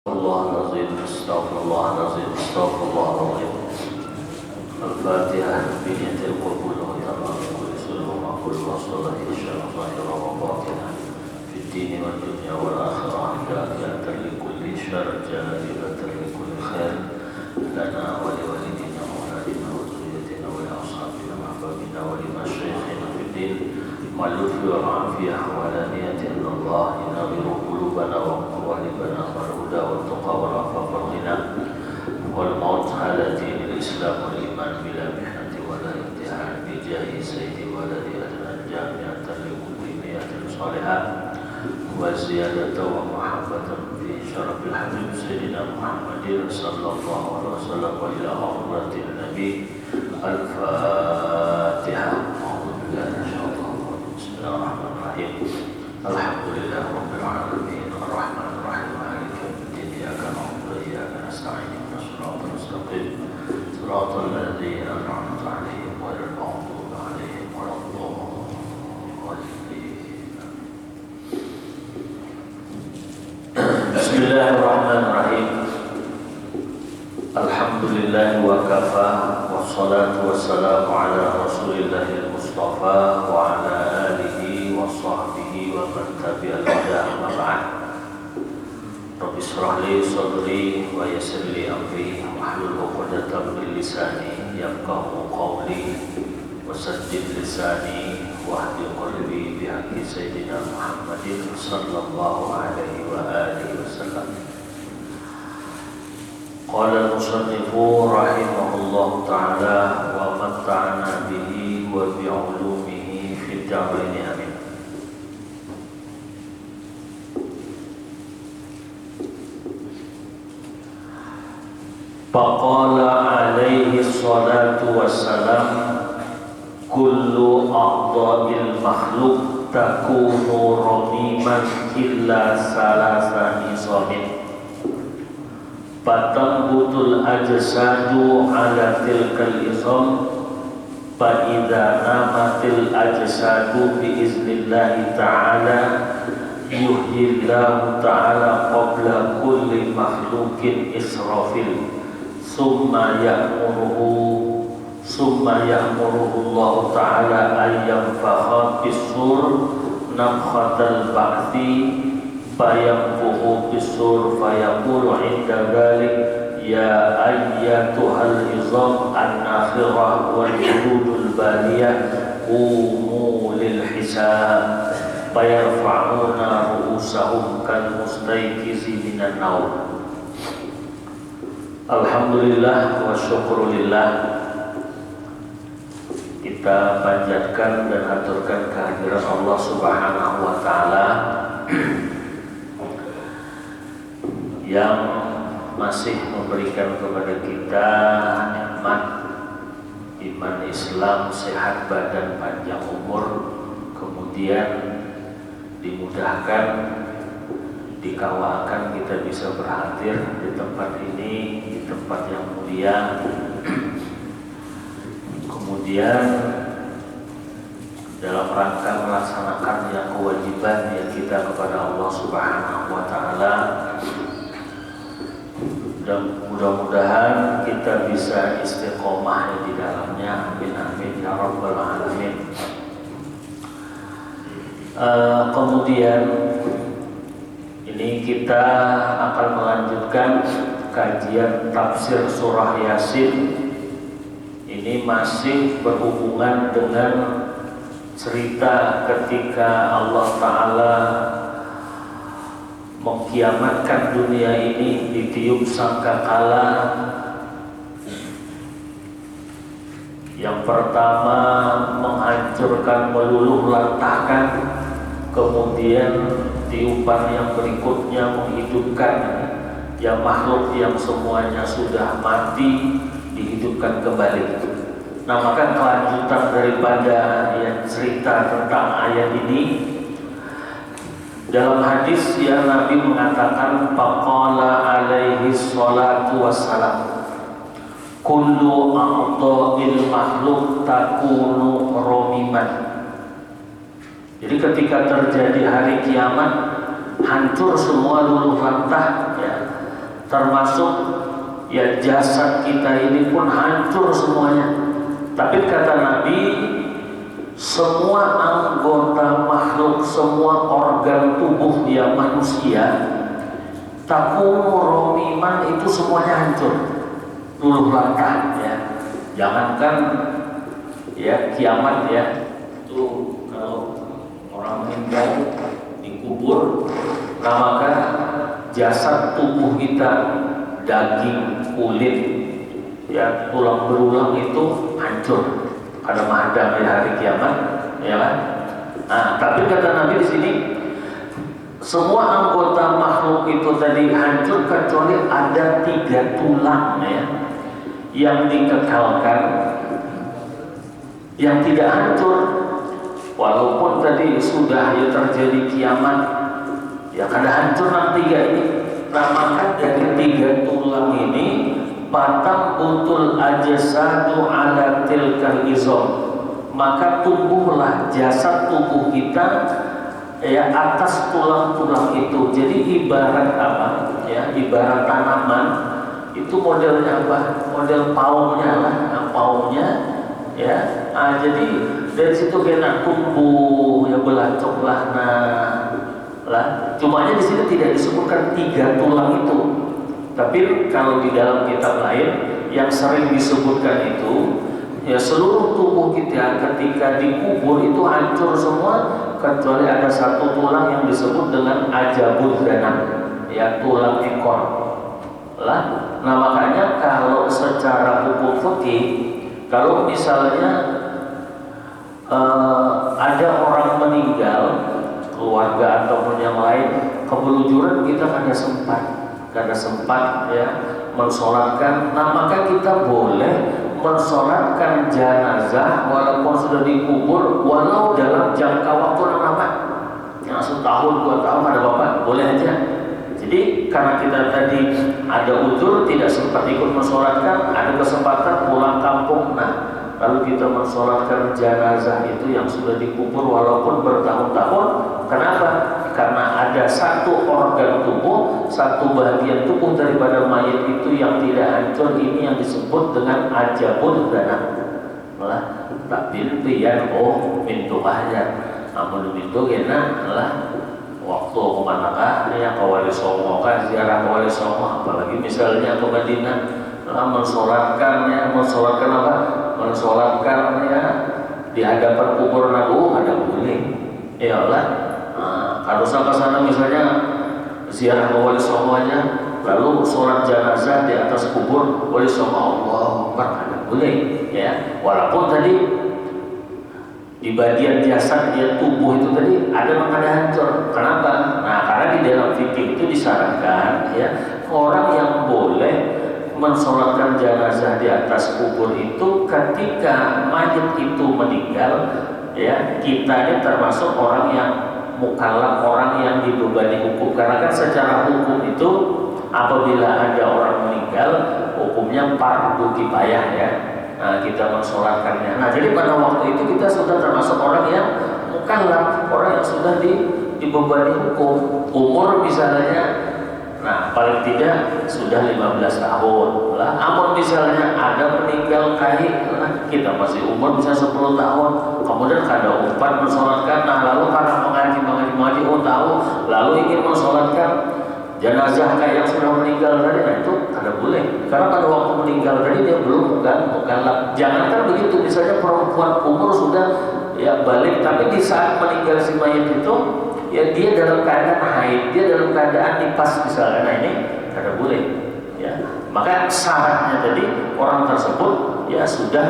الله العظيم استغفر الله العظيم استغفر الله العظيم الفاتحة بنية القبول وتمام كل سلوم وكل وصله الشر ظاهرا وباطنا في الدين والدنيا والآخرة دافعة لكل شر جالبة لكل خير لنا ولوالدنا وأولادنا وذريتنا ولأصحابنا وأحبابنا ولمشايخنا في الدين واللطف والعافية والآنية إن الله ينظر قلوبنا وقوالبنا والهدى والتقى والعفاف والغنى والموت على دين الإسلام والإيمان بلا محنة ولا امتحان بجاه سيد ولد أدنى جامعة لكل نية صالحة وزيادة ومحبة في شرف الحبيب سيدنا محمد صلى الله عليه وسلم وإلى حضرة النبي الفاتحة. Bismillahirrahmanirrahim. Alhamdulillah rabbil alamin arrahmanir rahim maliki yaumiddin iyyaka na'budu wa iyyaka nasta'in ihdinas siratal mustaqim siratal ladzina an'amta 'alaihim ghairil maghdubi 'alaihim waladdallin. Bismillahirrahmanirrahim. Alhamdulillah wa kafa wassalatu wassalamu ala rasulillahil mustafa wa ala alihi wa sahbihi wa man tabi'al huda amma ba'd. Rabbi shrah li sadri wa yassir li amri wahlul 'uqdatam min lisani yafqahu qawli wa saddid lisani wahdi qalbi bi haqqi sayyidina Muhammadin sallallahu alaihi wa alihi wasallam. Qala al-musannifu rahimahullahu ta'ala wa matta'ana bihi wa bi'ulumihi fid daraini amin. Faqala alaihi salatu wassalam kullu a'dha'il makhluk takunu ramiman illa salasa nisamin fatambutul ajsadu ala tilkal isam fa idza namatil ajsadu bi iznillahi ta'ala yuhyillahu ta'ala qabla kulli makhlukin israfil summa ya'muruhu Allah ta'ala ayyamfakha bis-sur nafkhatal ba'thi fayamfuhu bis-sur fayaqulu 'inda dhalik ya ayyatuhal izam an-nakhirah wal hududul baliyah qumu lil hisab fayarfa'una ru'usahum kal mustayqizi minan naum. Alhamdulillah wa syukrulillah, kita panjatkan dan aturkan kehadiran Allah Subhanahu wa ta'ala yang masih memberikan kepada kita nikmat iman Islam, sehat badan, panjang umur, kemudian dimudahkan, dikawakan kita bisa berhadir di tempat ini, di tempat yang mulia, kemudian dalam rangka melaksanakan yang kewajiban yang kita kepada Allah Subhanahu wa ta'ala. Dan mudah-mudahan kita bisa istiqomah di dalamnya. Amin amin ya rabbal alamin. Kemudian ini kita akan melanjutkan kajian tafsir surah Yasin. Ini masih berhubungan dengan cerita ketika Allah Ta'ala mengkiamatkan dunia ini, ditiup sangkakala. Yang pertama menghancurkan, meluluh lantahkan, kemudian tiupan yang berikutnya menghidupkan yang makhluk yang semuanya sudah mati, dihidupkan kembali. Nah, maka kelanjutan daripada yang cerita tentang ayat ini, dalam hadis yang Nabi mengatakan faqala alaihi salatu wassalam kullu a'dha'il makhluk takunu ramiman. Jadi ketika terjadi hari kiamat, hancur semua luluh lantah ya. termasuk ya jasad kita ini pun hancur semuanya. Tapi kata Nabi, semua anggota makhluk, semua organ tubuh yang manusia, takunu romiman, itu semuanya hancur, luluh lantak ya. Jangankan ya kiamat ya, itu kalau orang meninggal dikubur, nah maka jasad tubuh kita, daging, kulit, ya tulang belulang itu hancur karena menghadap hari kiamat, ya kan? Nah, tapi kata Nabi di sini, semua anggota makhluk itu tadi hancur kecuali ada 3 tulang ya, yang dikekalkan, yang tidak hancur walaupun tadi sudah ya terjadi kiamat, ya kada hancur yang 3 ini. Nah, maka dari 3 tulang ini patang butul ajsadu ala tilkal izam, maka tumbuhlah jasad tubuh kita ya atas tulang-tulang itu. Jadi ibarat apa ya, ibarat tanaman itu modelnya apa, model paungnya lah, paungnya ya. Nah, jadi dari situ kena tumbuh ya, belacoklah lah. Cumanya di sini tidak disebutkan 3 tulang itu. Tapi kalau di dalam kitab lain yang sering disebutkan itu, ya seluruh tubuh kita ketika dikubur itu hancur semua kecuali ada 1 tulang yang disebut dengan ajabul zanam, ya tulang ekor lah. Nah makanya kalau secara hukum fikih, kalau misalnya ada orang meninggal, keluarga ataupun yang lain kebelujuran, kita kada sempat ya mensolatkan, nah maka kita boleh mensolatkan jenazah walaupun sudah dikubur, walau dalam jangka waktu yang lama, yang 1 tahun 2 tahun ada bapak, boleh aja. Jadi karena kita tadi ada uzur tidak sempat ikut mensolatkan, ada kesempatan pulang kampung, nah lalu kita mensolatkan jenazah itu yang sudah dikubur walaupun bertahun-tahun. Kenapa? Karena ada 1 organ tubuh, 1 bagian tubuh daripada mayat itu yang tidak hancur. Ini yang disebut dengan ajabul zanam. Lah, tapi biar mintu aja. Namun itu kena lah waktu kemanakah yang Wali Songo kan, ziarah Wali Songo, apalagi misalnya ke Madinah, mensolatkan apa? Mensolatkan ya di hadapan kubur Nabi, ada boleh. Ya Allah. Kalau sampai sana misalnya ziarah ke Wali Songo aja, lalu sholat jenazah di atas kubur Wali Songo, Allah ada boleh ya, walaupun tadi di bagian jasad ya tubuh itu tadi ada mengada hancur. Kenapa? Nah karena di dalam fikih itu disarankan ya, orang yang boleh mensolatkan jenazah di atas kubur itu ketika mayat itu meninggal ya, kita ini termasuk orang yang mukallaf, orang yang dibebani hukum. Karena kan secara hukum itu apabila ada orang meninggal hukumnya fardu kifayah ya, nah, kita mensolatkannya. Nah jadi pada waktu itu kita sudah termasuk orang yang mukallaf, orang yang sudah dibebani hukum. Umur misalnya, nah paling tidak sudah 15 tahun lah. Namun misalnya ada meninggal kita masih umur bisa 10 tahun, kemudian kada umpat mensolatkan, nah lalu karena mengaji tahu, lalu ingin mensolatkan jenazah kayak yang sudah meninggal tadi, nah itu kada boleh. Karena pada waktu meninggal tadi dia belum mukallaf. Jangankan begitu, misalnya perempuan umur sudah ya balik, tapi di saat meninggal si mayat itu ya dia dalam keadaan haid, dia dalam keadaan nifas misalnya, nah ini kada boleh ya. Maka syaratnya tadi orang tersebut ya sudah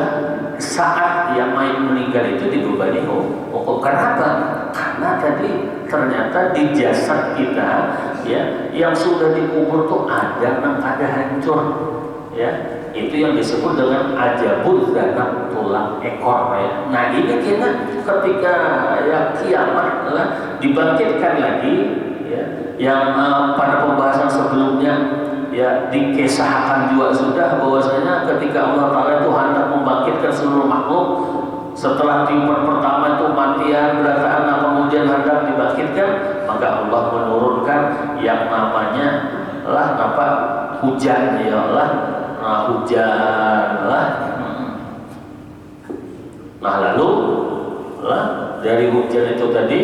saat yang mayat meninggal itu dibebani hukum. Kenapa? Karena tadi ternyata di jasad kita ya yang sudah dikubur tuh ada yang ada hancur ya. Itu yang disebut dengan ajabul zanam, tulang ekor ya. Nah ini kita ketika ya kiamat dibangkitkan lagi ya, yang pada pembahasan sebelumnya ya dikisahkan juga sudah bahwasanya ketika Allah Ta'ala itu hendak membangkitkan seluruh makhluk setelah tiupan pertama itu matian berataan, kemudian hendak dibangkitkan, maka Allah menurunkan yang namanya hujan ya Allah, hujan lah. Nah lalu dari hujan itu tadi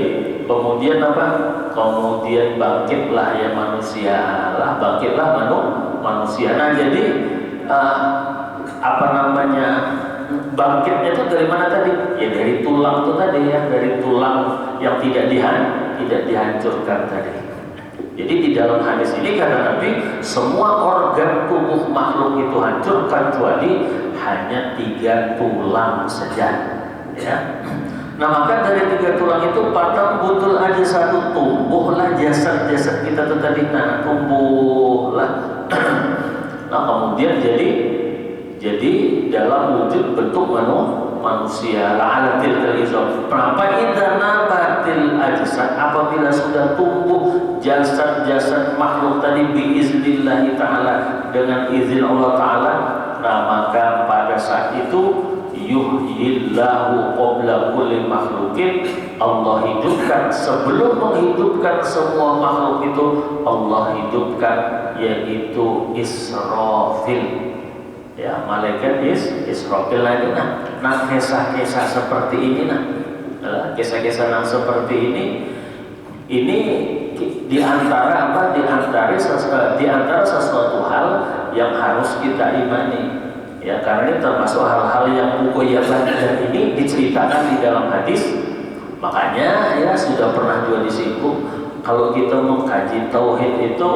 kemudian apa? Kemudian bangkitlah ya manusia lah, bangkitlah manusia. Nah jadi apa namanya, bangkitnya itu dari mana tadi? Ya dari tulang itu tadi ya, dari tulang yang tidak dihancurkan tadi. Jadi di dalam hadis ini kata Nabi, semua organ tubuh makhluk itu hancur kecuali hanya 3 tulang saja. Ya. Nah maka dari 3 tulang itu patang butul aja satu, tumbuhlah jasad-jasad kita itu tadi, nah tumbuhlah. Nah kemudian jadi dalam wujud bentuk manusia la'alatil kalizam. Kenapa idza nabatil ajsad, apabila sudah tumbuh jasad-jasad makhluk tadi biiznillah ta'ala, dengan izin Allah ta'ala, nah maka pada saat itu yuhyillahu qabla kulli makhlukin, Allah hidupkan sebelum menghidupkan semua makhluk itu, Allah hidupkan yaitu Israfil. Ya, malaikat Israfil lagi. Nah kisah-kisah seperti ini, kisah-kisah yang seperti ini diantara apa? Diantara sesuatu hal yang harus kita imani. Ya, karena ini termasuk hal-hal yang mukoyabah dan ini diceritakan di dalam hadis. Makanya ya sudah pernah juga disinggung, kalau kita mengkaji tauhid itu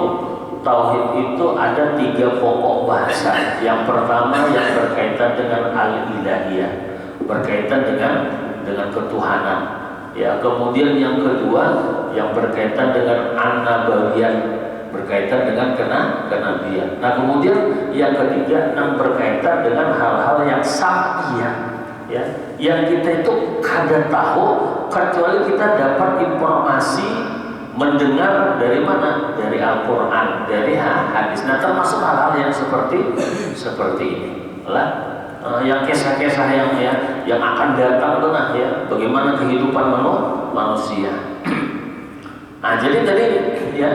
ada 3 pokok bahasa. Yang pertama yang berkaitan dengan al-ilahiyah, berkaitan dengan ketuhanan. Ya, kemudian yang kedua yang berkaitan dengan an-nabawiyah, berkaitan dengan kenabian. Nah kemudian yang ketiga yang berkaitan dengan hal-hal yang syar'iyah, ya, yang kita itu kada tahu kecuali kita dapat informasi mendengar dari mana? Dari Al-Quran, dari hadis. Nah termasuk hal-hal yang seperti ini lah, yang kisah-kisah yang akan datang tuh, nah ya, bagaimana kehidupan manusia. Nah jadi tadi ya,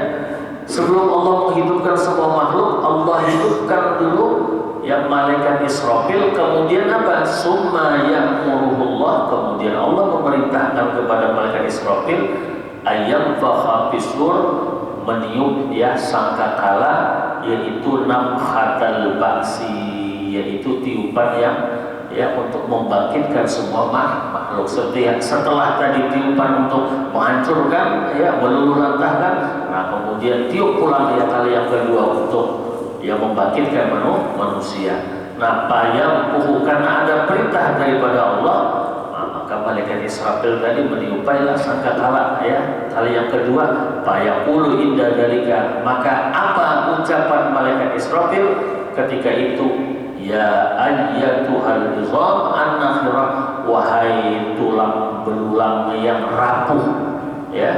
sebelum Allah menghidupkan semua makhluk, Allah hidupkan dulu ya malaikat Israfil. Kemudian apa? Summa ya'muruhullah, kemudian Allah memerintahkan kepada malaikat Israfil ayam fahabisur, meniup ya sangkakala, yaitu namhatal ba'si, yaitu tiupan yang ya untuk membangkitkan semua makhluk. Setelah tadi tiupan untuk menghancurkan ya, meluluhlantahkan, nah kemudian tiup pulang ya kali yang kedua untuk ya membangkitkan manusia. Nah payam karena ada perintah daripada Allah, maka malaikat Israfil tadi meniupailah sangkakala ya kali yang kedua. Fayaqulu inda dalika, maka apa ucapan malaikat Israfil ketika itu? Ya ayyatuhal izam an-nakhirah, wahai tulang belulang yang rapuh ya,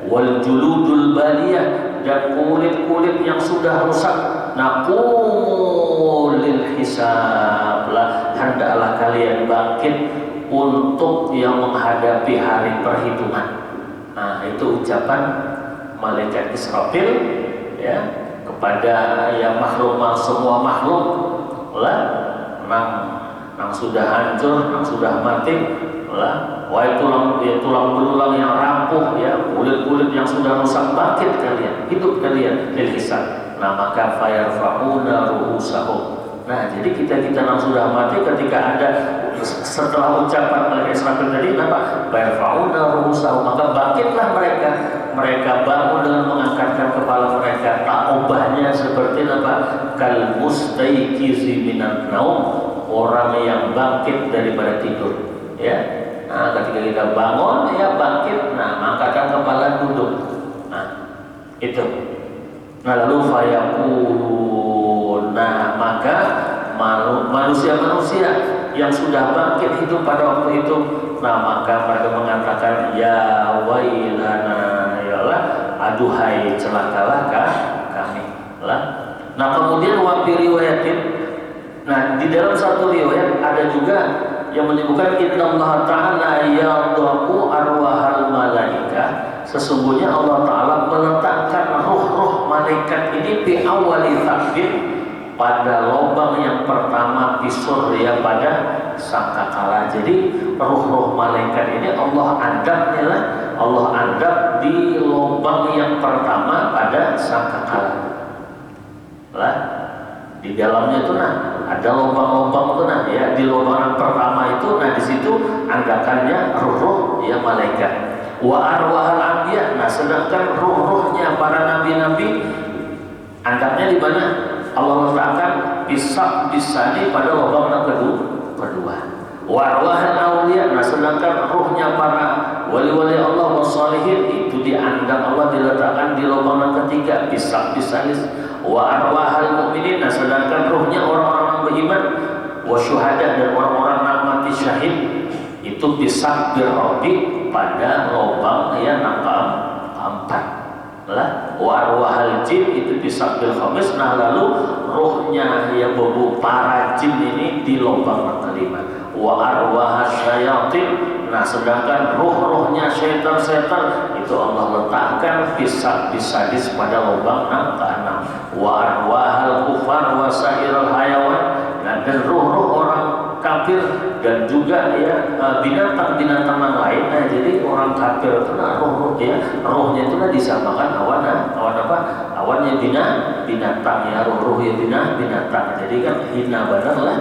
wal juludul baliyah, dan kulit-kulit yang sudah rusak, naqulil hisab lah, hendaklah kalian bangkit untuk yang menghadapi hari perhitungan. Nah itu ucapan malaikat Israfil ya kepada yang makhluk, semua makhluk lah, nang sudah hancur, nang sudah mati lah, wahai tulang belulang yang rapuh ya, kulit-kulit yang sudah rusak, bangkit kalian, hidup kalian lil hisab. Nah maka fayarfa'una ru'usahum. Nah jadi kita yang sudah mati ketika ada setelah ucapan malaikat Israfil tadi, apa? Fayarfa'una ru'usahum, maka bangkitlah mereka bangun dengan mengangkatkan kepala mereka. Taubahnya seperti apa? Kal mustaiqizi minan naum, orang yang bangkit daripada tidur ya. Nah ketika kita bangun ya bangkit, nah angkatkan kepala, duduk, nah itu. Nah lalu fayaqulun, nah maka manusia-manusia yang sudah bangkit hidup pada waktu itu, nah maka mereka mengatakan ya wailana, ya Allah, aduhai celakalah kami lah. Nah kemudian wafi riwayatin, nah di dalam satu riwayat ada juga yang menyebutkan innallaha ta'ala yadhaqu arwahal malaikah, sesungguhnya Allah Ta'ala meletakkan ruh-ruh malaikat malaikat ini di awali takbir pada lubang yang pertama pisur ya pada sangkakala. Jadi ruh-ruh malaikat ini Allah andap di lubang yang pertama pada sangkakala. Lah, di dalamnya itu ada lubang-lubang itu ya, di lubang yang pertama itu di situ anggakannya ruh-ruh ya malaikat. Wa arwahal anbiya, sedangkan ruh-ruhnya para nabi-nabi angkatnya di mana? Allah letakkan pisah bisani pada lubang yang kedua. Wa arwahal awliya, sedangkan ruhnya para wali-wali Allah wassalihin itu dianggap Allah diletakkan di lubang yang ketiga, pisah bisanis. Wa arwahal mu'minin, sedangkan ruhnya orang-orang beriman, wa syuhada, dan orang-orang yang mati syahid itu pisah birrobi pada lubang yang keempat lah. Wa arwahal jin itu pisah bil khamis, lalu ruhnya yang bebu para jin ini di lubang yang kelima. Wa arwahal syayatin, sedangkan ruh-ruhnya syaitan-syaitan itu Allah letakkan pisah bisadis pada lubang yang keenam. Wa arwahal kufar wa sairul hayawan, dan ruh-ruh orang kafir dan juga ya binatang-binatang yang lain. Jadi orang kafir itu ruhnya itu disamakan awan apa? Awannya binatang ya, ruh ya binatang. Jadi kan hina benar lah.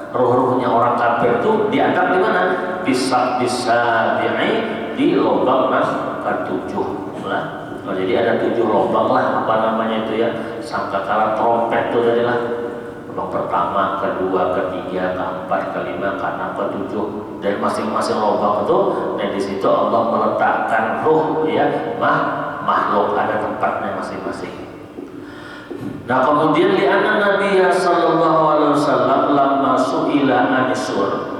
Ruh-ruhnya orang kafir itu dianggap di mana? Bisa di lubang ke-7 lah. Jadi ada 7 lubang lah, apa namanya itu ya, sangkakala trompet itu tadi lah. Lubang pertama, kedua, ketiga, keempat, kelima, keenam, ke-7. Dan masing-masing lubang itu, dan di situ Allah meletakkan ruh ya, makhluk ada tempatnya masing-masing. Nah kemudian li'anna Nabi sallallahu alaihi wasallam lamma su'ila anisur.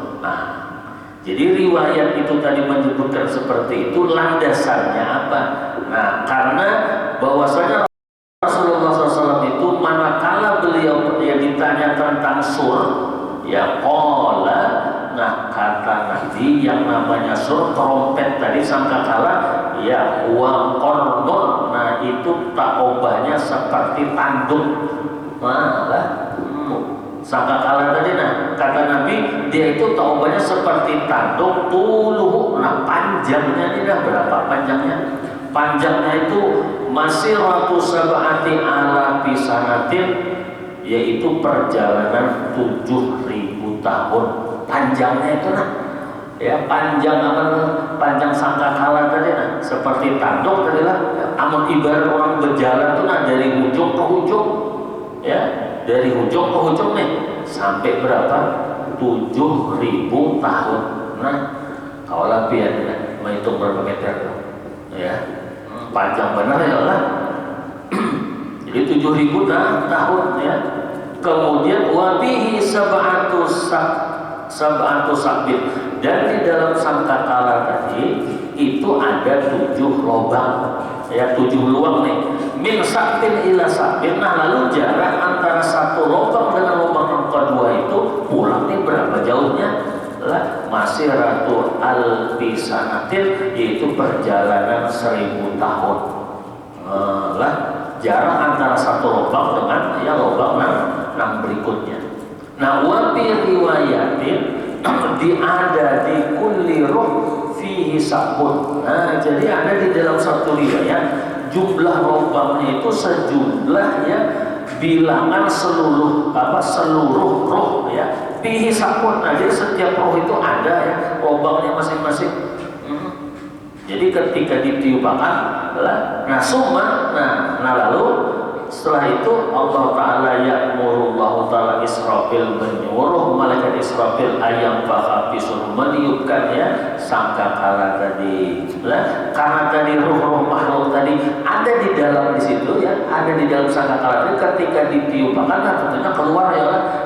Jadi riwayat itu tadi menyebutkan seperti itu, landasannya apa? Karena bahwasanya Rasulullah SAW itu manakala beliau ditanya tentang sur, ya qala, kata Nabi yang namanya sur, trompet tadi sangkakala, ya huwa qarnun, itu taobahnya seperti tanduk. Sangkakala tadi kata Nabi dia itu taubahnya seperti tanduk tuluhu. Panjangnya ini berapa panjangnya? Panjangnya itu masih sab'ati alafi sanatin, yaitu perjalanan 7.000 tahun. Panjangnya itu ya, panjang sangkakala tadi seperti tanduk tadi lah. Amun ibarat orang berjalan tuh dari ujung ke ujung ya, dari ujung ke ujung sampai berapa? 7.000 tahun. Kalau pian menghitung berapa meter tuh ya, panjang benar ya lah. Jadi 7.000 tahun ya. Kemudian wabihi sab'atu sabit, dan di dalam sangkakala tadi itu ada 7 lubang ya, 7 luang min sabtin ila sabtin. Lalu jarak antara satu lubang dengan lubang yang kedua itu pulang berapa jauhnya? Masih ratu alfisanatin, yaitu perjalanan 1.000 tahun. Jarak antara satu lubang dengan lubang yang berikutnya. Wa fi riwayatin ada di kulli ruh fihi sabun. Jadi ada di dalam satu riwayat jumlah lubangnya itu sejumlah ya bilangan seluruh ruh ya, fihi sabun. Jadi setiap ruh itu ada ya lubangnya masing-masing. Jadi ketika ditiupkan lalu setelah itu Allah Ta'ala ya'murullahu Ta'ala Israfil, menyuruh malaikat Israfil ayam fahabisur, meniupkannya sangkakala tadi. Karena tadi ruh-ruh makhluk tadi ada di dalam di situ ya, ada di dalam sangkakala tadi. Ketika ditiupkan tentunya keluar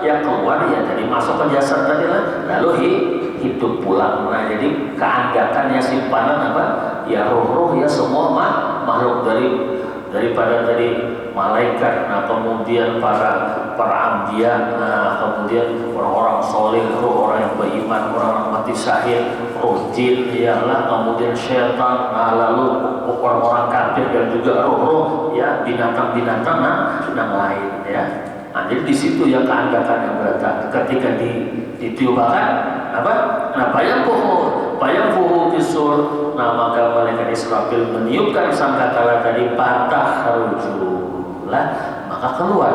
keluar tadi masuk ke jasad tadi lalu hidup pulang. Jadi keanggatannya simpanan apa? Ya ruh-ruh ya semua makhluk daripada tadi malaikat, kemudian para anbiya, kemudian orang-orang soleh, orang yang beriman, orang yang mati syahid, roh jin ialah, kemudian syaitan, lalu orang-orang kafir dan juga roh-roh ya, binatang-binatang yang lain ya. Nah, jadi di situ ya keanggakan yang berat ketika ditiupkan apa? Nah, bayang kisur. Nah, maka malaikat Israfil meniupkan sangkakala tadi, patah rujulah, maka keluar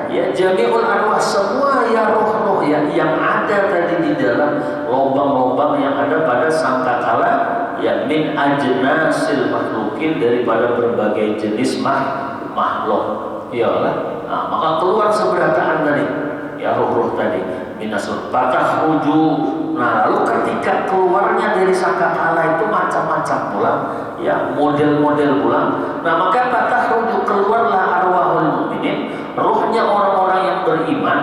ya jami'ul arwah, semua ya roh-roh ya yang ada tadi di dalam lubang-lubang yang ada pada sangkakala ya, min ajnasil makhlukin, daripada berbagai jenis makhluk iyalah. Nah, maka keluar seberataan tadi ya roh-roh tadi minasul patah rujuk. Nah, lalu ketika keluarnya dari sangkakala itu macam-macam pula ya, model-model pula. Nah, maka patah rujuk, keluarlah arwahul mukminin, rohnya orang-orang yang beriman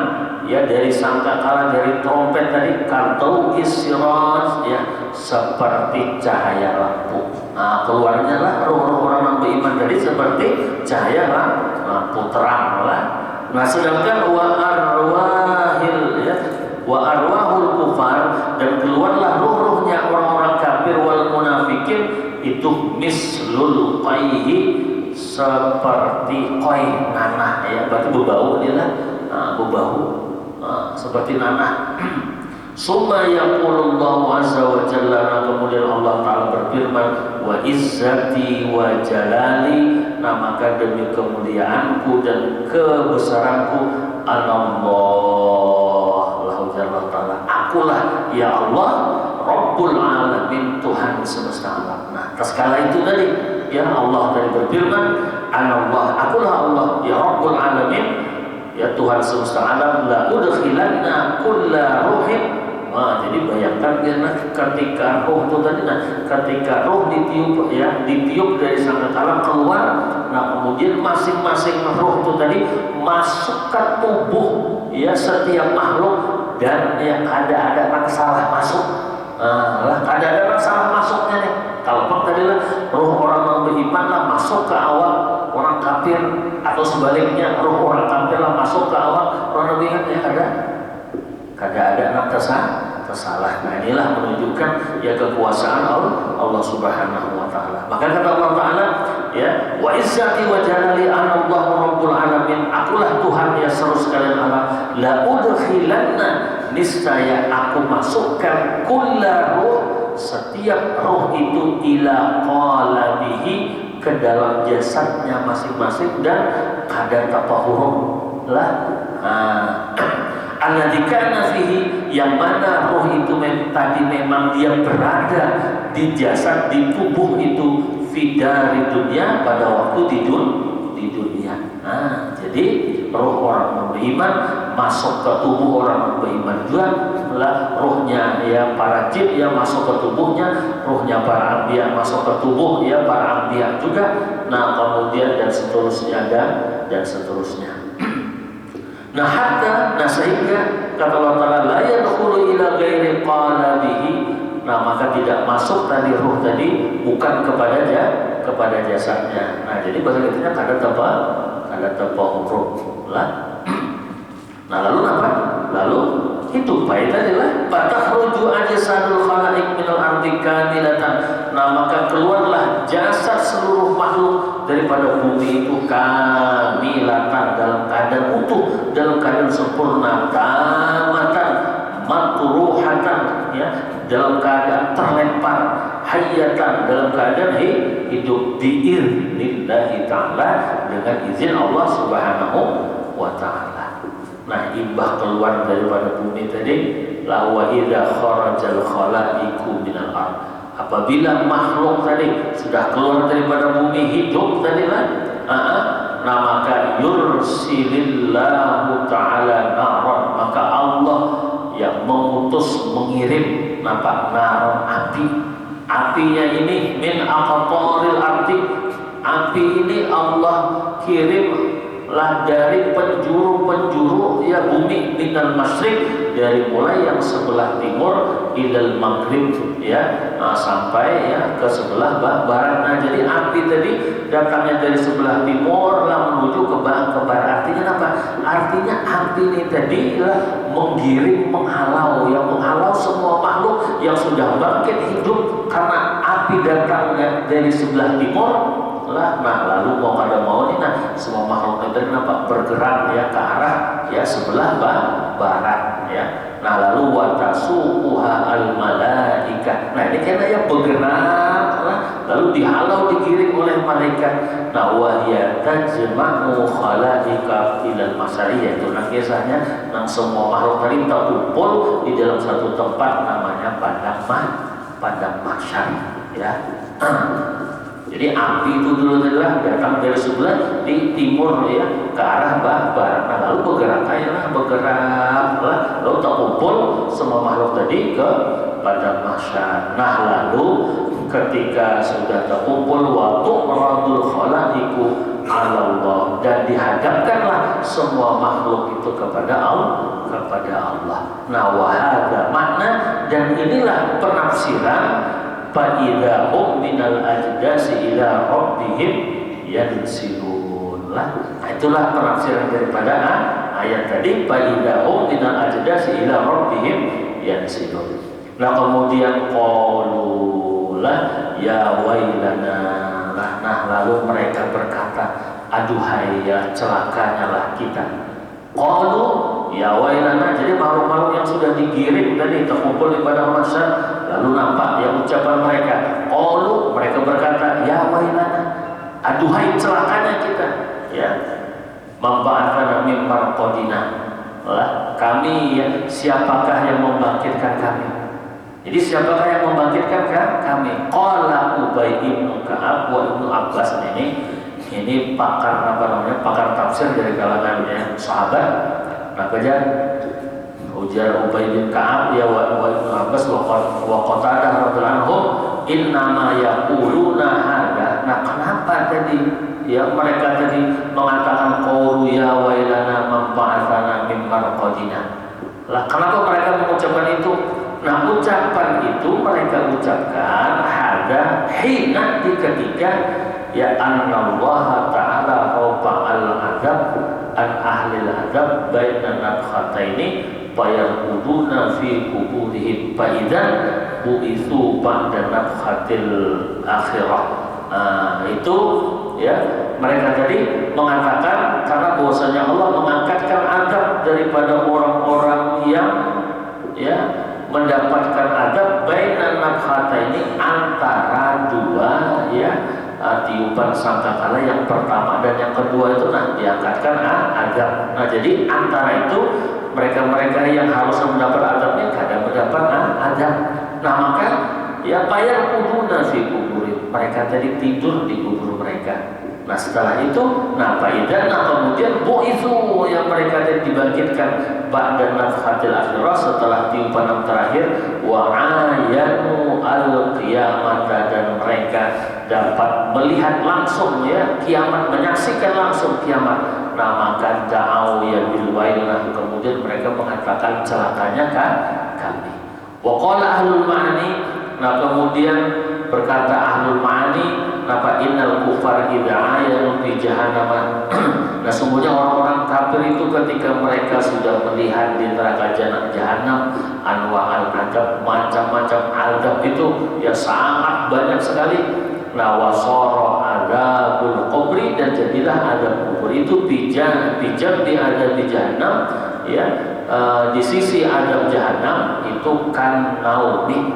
ya, dari sangkakala, dari trompet tadi, kantau isiraj ya, seperti cahaya lampu. Nah, keluarnya lah roh-roh orang yang beriman tadi seperti cahaya lampu terang lah. Nah, sedangkan wa arwahul kufar, dan keluarlah roh-rohnya orang-orang kafir wal munafikin itu mislul qayhi, seperti qay, nanah ya, berarti berbau dia lah, berbau seperti nanah. Summa yaqulullahu azza wa jalla, kemudian Allah Ta'ala berfirman, wa izzati wa jalali, nah maka demi kemuliaanku dan kebesaranku, Allah lahu jalla ta'ala, akulah ya Allah Rabbul alamin, Tuhan semesta alam. Nah, tatkala itu tadi ya Allah tadi berfirman, Allah, akulah Allah ya Rabbul alamin ya, Tuhan semesta alam, la udkhilanna kulla ruhin. Nah, jadi bayangkan ya, ketika roh itu tadi, nah ketika roh ditiup ya, ditiup dari sangkakala keluar, nah kemudian masing-masing roh itu tadi masuk ke tubuh ya setiap makhluk, dan yang ada salah masuk. Nah, ada salah masuknya nih. Kalau tadi lah roh orang yang beriman lah masuk ke awal orang kafir, atau sebaliknya roh orang kafir lah masuk ke awal orang beriman ya, ada anak tersalah. Nah, inilah menunjukkan ya kekuasaan Allah Subhanahu wa taala. Maka kata Allah Taala ya, wa izzati wa jalali anallahu rabbul alamin, akulah Tuhan ya seluruh sekalian alam, la udkhilanna, niscaya aku masukkan kulla ruh, setiap roh itu, ila qalabihi, ke dalam jasadnya masing-masing, dan kadar tapahurun lah. Alladikana fihi, yang mana roh itu tadi memang dia berada di jasad, di tubuh itu, fidari dunia, pada waktu di dunia. Nah, jadi roh orang beriman masuk ke tubuh orang beriman juga lah, rohnya ya para jin ya masuk ke tubuhnya, rohnya para anbiya masuk ke tubuh ya para anbiya juga. Nah, kemudian dan seterusnya dan seterusnya. Nah, hatta, nah sehingga kata Allah Ta'ala, la yadkhulu ila ghairi qalabihi, nah maka tidak masuk tadi roh tadi bukan kepada jasadnya. Nah, jadi bahasa kitanya kada tapa huruf lah. Nah, lalu apa? Lalu itu baik tadi lah, fatahruju ajsadul khalaiq minal ardi kamilatan. Nah, maka keluarlah jasad seluruh makhluk daripada bumi itu kamilatan, dalam keadaan utuh, dalam keadaan sempurna, tamatan, matruhatan ya, dalam keadaan terlempar, hayatan, dalam keadaan hidup, bi'idnillahi ta'ala, dengan izin Allah Subhanahu wa ta'ala. Nah, imbah keluar daripada bumi tadi, la wa idza kharajal khalaiqu minal ard, apabila makhluk tadi sudah keluar daripada bumi, hidup tadi lah, nah maka yursilillahu ta'ala naran, maka Allah yang mengirim naron, apinya ini min aqtaril ardi, api ini Allah kirim lah dari penjuru ya bumi, minal masyriq, dari mulai yang sebelah timur, ilal maghrib ya, sampai ya ke sebelah barat. Nah, jadi api tadi datangnya dari sebelah timur lah menuju ke barat. Artinya apa? Artinya api api ini tadi menggiring, menghalau, yang menghalau semua makhluk yang sudah bangkit hidup karena api datang dari sebelah timur lah. Nah lalu mau pada mau ini, nah semua makhluk itu kenapa bergerak ya ke arah ya sebelah barat ya. Nah lalu watasuquha al malaika. Nah ini karena yang bergerak lah, lalu dihalau, digiring oleh malaikat. Nah wahya tajma'u khalaika ilal masariyah. Itu nah kisahnya nah semua makhluk tadi terkumpul di dalam satu tempat namanya padang mahsyar ya. Jadi api itu dulu adalah datang dari sebelah di timur ya ke arah barat. Nah lalu bergerak lalu terkumpul semua makhluk tadi ke padang mahsyar. Nah lalu ketika sudah terkumpul waktu meradul khalaiqu ala Allah, dan dihadapkanlah semua makhluk itu kepada Allah. Nah wahada makna, dan inilah penafsiran fa'idha hum minal ajdasi ila rabbihim yansilun. Nah itulah penafsiran daripada ayat tadi, fa'idha hum minal ajdasi ila rabbihim yansilun. Nah kemudian qalu lah ya wailana. Nah lalu mereka berkata, aduhai ya celakanya lah kita. Qalu ya wailana. Jadi makhluk-makhluk yang sudah digiring tadi terkumpul di padang mahsyar, lalu nampak ya ucapan mereka. Qalu, mereka berkata, ya wailana, aduhai celakanya kita ya. Memba'atsana min marqadina. Kami ya, siapakah yang membangkitkan kami? Jadi siapakah yang membangkitkan kami? Qala Ubay bin Ka'ab wa Ibnu Abbas. Ini pakar tafsir dari kalangan sahabat. Nah kemudian ujar Ubay bin Ka'ab ya wa Ibnu Abbas wa Qatadah radhiyallahu anhum innama yaquluna hadza. Nah kenapa tadi ya mereka tadi mengatakan qaulu ya wailana man ba'atsana min marqadina? Lah kenapa mereka mengucapkan itu? Nah ucapan itu mereka ucapkan hadza hina di ketika ya annallaha ta'ala rafa'al azab an ahlil azab baina nafkhataini fayarquduna fi quburihim fa idzan bu'itsu ba'da nafkhatil akhirah. Itu ya mereka tadi mengatakan karena bahwasanya Allah mengangkatkan azab daripada orang-orang yang ya mendapatkan azab baina nafkhataini, antara dua ya tiupan sangkakala yang pertama dan yang kedua itu nah diangkatkan azab. Nah jadi antara itu mereka yang harusnya mendapat azabnya kadang mendapat azab. Nah maka ya payah kuduna fi kuburi, mereka tadi tidur di kubur mereka. Nah setelah itu nah kemudian itu yang mereka tadi dibangkitkan ba'da nafkhatil akhirah, setelah tiupan yang terakhir, wa ayanu al-qiyamata, dan mereka dapat melihat langsung ya kiamat, menyaksikan langsung kiamat. Nah maka da'au ya bil wailah, kemudian mereka mengatakan celakanya kami. Wa qala ahlul ma'ani, nah kemudian berkata ahlul ma'ani, napa innal kufar idza ayanu fi jahannam. Nah sungguhnya orang-orang kafir itu ketika mereka sudah melihat di neraka jahanam anwa'al adab, macam-macam adab itu ya sangat banyak sekali. Nah wasara adabul qabri, dan jadilah adab kubur itu bijam di adab di jahannam ya. Di sisi adab jahanam itu kan naumi.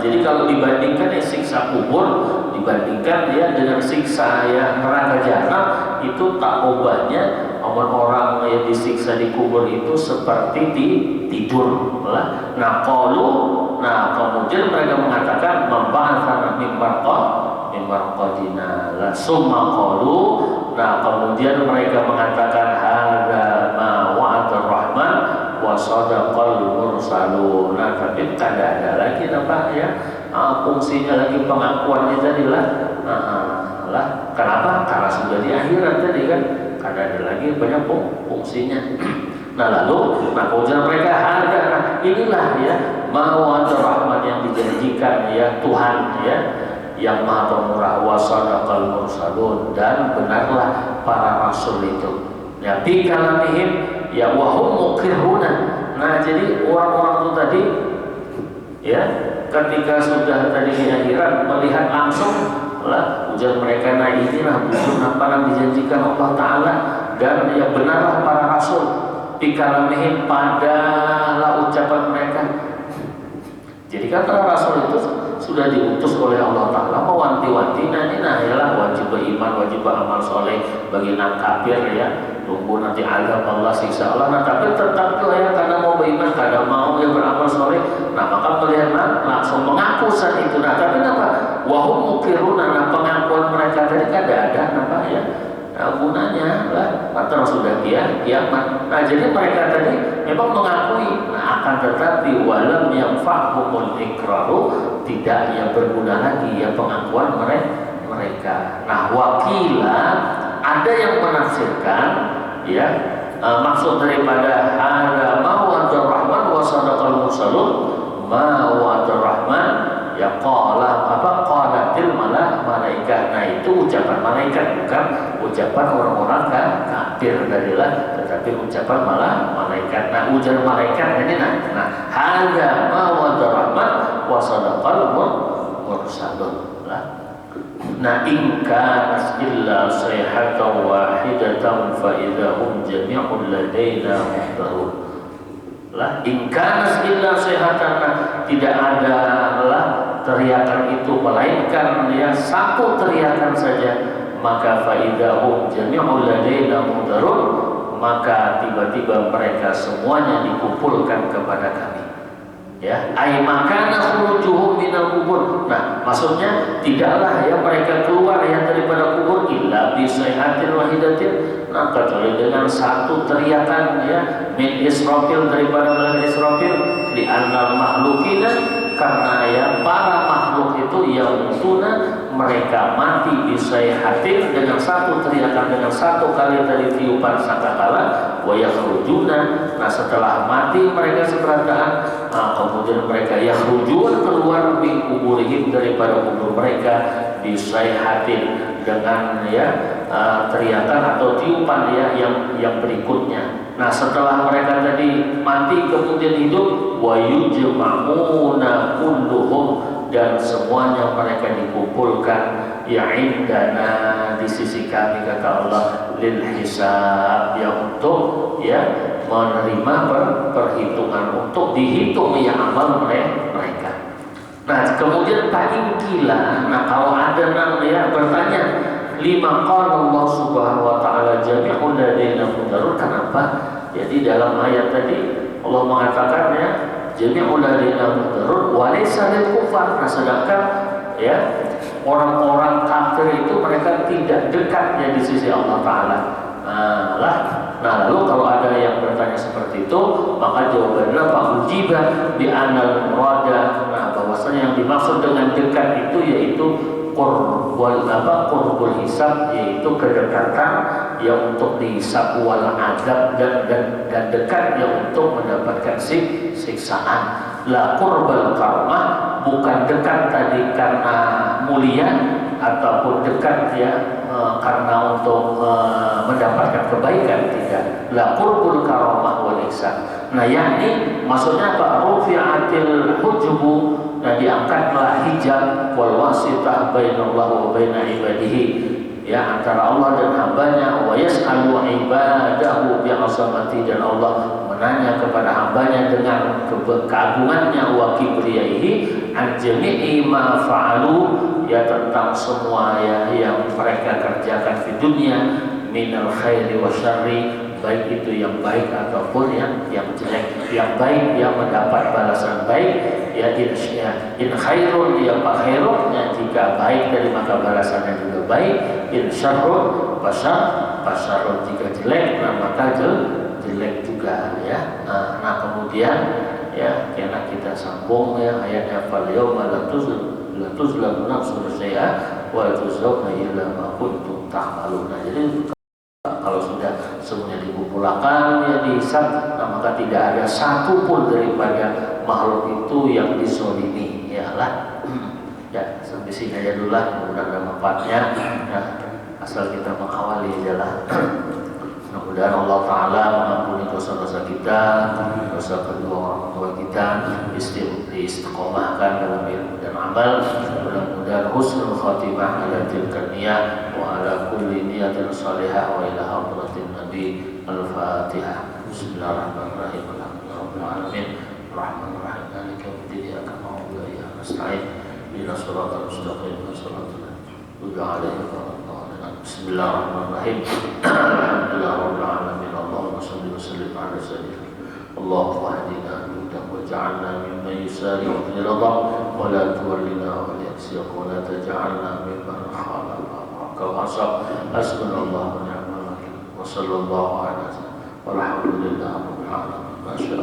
Jadi kalau dibandingkan ya siksa kubur dibandingkan ya dengan siksa ya neraka jahanam, itu tak ubahnya orang yang disiksa di kubur itu seperti tidur lah. Nah kemudian mereka mengatakan memba'atsana min marqadina la summa qalu. Nah kemudian mereka mengatakan hadza ma wa'ada rahman wa sadaqal mursalun. Nah tapi tidak ada lagi apa ya fungsinya lagi pengakuannya tadi lah. Kenapa? Karena sudah di akhirat tadi kan, karena ada lagi banyak fungsinya. Nah lalu kemudian mereka ada, inilah ya ma'wa'ada rahman yang dijanjikan ya Tuhan ya yang maha pemurah, wa sadaqal mursalun, dan benarlah para rasul itu ya bi kalamihim ya wahum muqirruna. Nah, jadi orang-orang itu tadi ya ketika sudah tadi di akhirat melihat langsung lah ujar mereka, nah inilah bukan apa yang dijanjikan Allah Ta'ala, dan ya benarlah para rasul bikalamihim padalah ucapan mereka. Jadi kan para rasul itu sudah diutus oleh Allah Ta'ala mewanti-wanti, nah ialah wajib beriman, wajib beramal soleh bagi yang kafir ya, tunggu nanti azab Allah, siksa Allah. Nah tapi tetap tuh ya karena mau beriman, karena mau ya beramal soleh, nah maka melihat langsung mengaku saat itu. Nah tapi apa? Wahum mukiruna, nah pengakuan mereka tadi ada apa ya? Gunanya lah, antara sudah kiamat. Nah jadi mereka tadi memang mengakui, nah akan tetapi walam yang fahumul ikraru, tidak yang berguna lagi ya pengakuan mereka. Nah wakila, ada yang menafsirkan ya maksud daripada hada ma'wadur rahman wa sadaqal mursalun, ma'wadur rahman ya qalatil malaikat. Nah itu ucapan malaikat, bukan ucapan orang-orang kafir darilah, tetapi ucapan malaikat. Nah ujar malaikat ini nah hada ma'wadur rahman wa sadaqal mursalun lah. Nah in kanas illa sayhatan wahidatan fa idahum jami'un ladaina muhdarun lah. In kanas illa sayhatan, tidak ada lah teriakan itu melainkan ya satu teriakan saja, maka fa idahum jami'un ladaina muhdarun, maka tiba-tiba mereka semuanya dikumpulkan kepada kami. Ya, ay makana khurujuhum minal kubur. Nah, maksudnya tidaklah ya mereka keluar ya daripada kubur illa bi sayhatin wahidatin, nah kecuali dengan satu teriakan ya min Israfil, daripada malaikat Israfil, di annal makhlukina, karena ya para makhluk itu yang mutuna mereka mati bi sayhatin dengan satu teriakan, dengan satu kali dari tiupan sangkakala, wa yakhrujuna. Nah setelah mati mereka seberataan, kemudian mereka yakhrujun keluar min kuburihim, daripada kubur mereka bi sayhatin dengan ya teriakan atau tiupan ya yang berikutnya. Nah setelah mereka tadi mati kemudian hidup, wa yujma'una kulluhum, dan semuanya mereka dikumpulkan ya indana, di sisi kami kata Allah, lil hisab, yang untuk ya menerima perhitungan, untuk dihitung ya amal mereka. Nah kemudian paling gila, nah kalau ada ya bertanya lima qala Allah subhanahu wa ta'ala jami'un ladaina muhdarun, kenapa? Jadi dalam ayat tadi Allah mengatakan ya jami'un ladaina muhdarun wa laysa lil kufar. Nah sedangkan ya orang-orang kafir itu mereka tidak dekatnya di sisi Allah Ta'ala. Nah lalu kalau ada yang bertanya seperti itu, maka jawabannya Pak Ujiba bi anal murada, nah bahwasanya yang dimaksud dengan dekat itu yaitu qurbul hisab, yaitu kedekatan yang untuk dihisab wal azab, dan dekat yang untuk mendapatkan siksaan. La qurbal karmah, bukan dekat tadi karena mulia ataupun dekat ya karena untuk mendapatkan kebaikan, tidak. La qurbul karamah wal ihsan. Nah yakni maksudnya apa? Rufi'atil hujubu, nah diangkatlah hijab wal wasitah bainallah wa baina ibadihi, ya antara Allah dan hambanya, wa yas'alu ibadahu bi'azamati, dan Allah menanya kepada hambanya dengan keagungannya, wa kibriyaihi an jami'i ma fa'alu, ya tentang semua ya yang mereka kerjakan di dunia, minal khairi wa syarri, baik itu yang baik ataupun yang jelek. Yang baik yang mendapat balasan baik, ya in khairun ya fa khairun, ya jika baik dari maka balasannya juga baik. In syarrun fasyarrun, jika jelek nah maka jelek juga ya. Nah kemudian ya karena kita sambung ya ayatnya fal yauma la tuzlamu nafsun syai'a wa tujzauna illa ma kuntum ta'malun. Nah jadi kalau sudah semuanya dikumpulkan ya dihisab, nah maka tidak ada satu pun daripada makhluk itu yang disolimi. Ya lah ya sampai sini aja dulu lah, mudah-mudahan manfaatnya ya, asal kita mengawali aja lah. Mudah-mudahan Allah Ta'ala mengampuni dosa masa kedua orang tua kita, istiqomahkan dalam ilmu dan amal. Mudah-mudahan husnul khatimah ala tilka niyah wa ala kulli niyatin salihah wa ila hadratin nabi. Al-Fatihah. Bismillahirrahmanirrahim. Alhamdulillahirabbil alamin. Rahmanirrahim. Maliki yaumiddin. Iyyaka na'budu wa iyyaka nasta'in. Ihdinas siratal mustaqim. Shiratal ladzina an'amta 'alaihim. Bismillahirrahmanirrahim. Alhamdulillahirabbil alamin. Allahumma shalli wa sallim ala sayyidina Allahumma hadina bihudaka waj'alna mimman yusari'u fi ridhak wa la tuwallina wa la yaksiyaka wa la taj'alna mimman khalafa wa asab. Hasbunallahu wa ni'mal wakeel. Wa sallallahu ala walhamdulillahi rabbil alamin. Masya Allah.